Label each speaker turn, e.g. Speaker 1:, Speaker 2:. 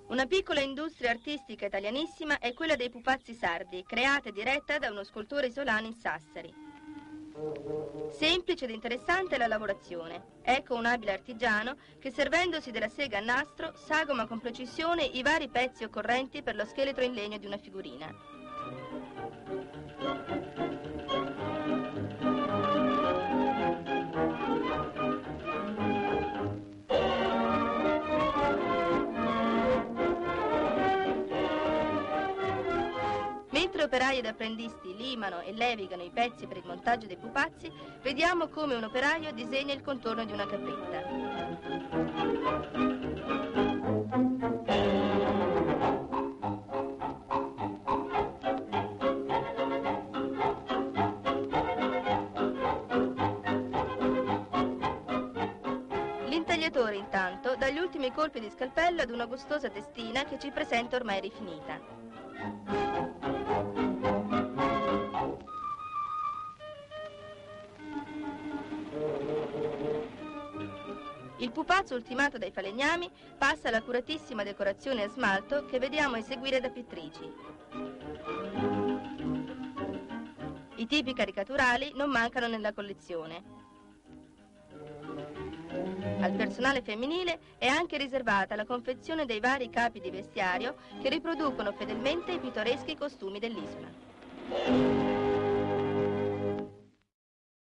Speaker 1: Una piccola industria artistica italianissima è quella dei pupazzi sardi, creata e diretta da uno scultore isolano in Sassari. Semplice ed interessante la lavorazione. Ecco un abile artigiano che, servendosi della sega a nastro, sagoma con precisione i vari pezzi occorrenti per lo scheletro in legno di una figurina. Mentre operai ed apprendisti limano e levigano i pezzi per il montaggio dei pupazzi, vediamo come un operaio disegna il contorno di una capretta. L'intagliatore, intanto, dà gli ultimi colpi di scalpello ad una gustosa testina che ci presenta ormai rifinita. Il pupazzo ultimato dai falegnami passa all'accuratissima decorazione a smalto che vediamo eseguire da pittrici. I tipi caricaturali non mancano nella collezione. Al personale femminile è anche riservata la confezione dei vari capi di vestiario che riproducono fedelmente i pittoreschi costumi dell'isola.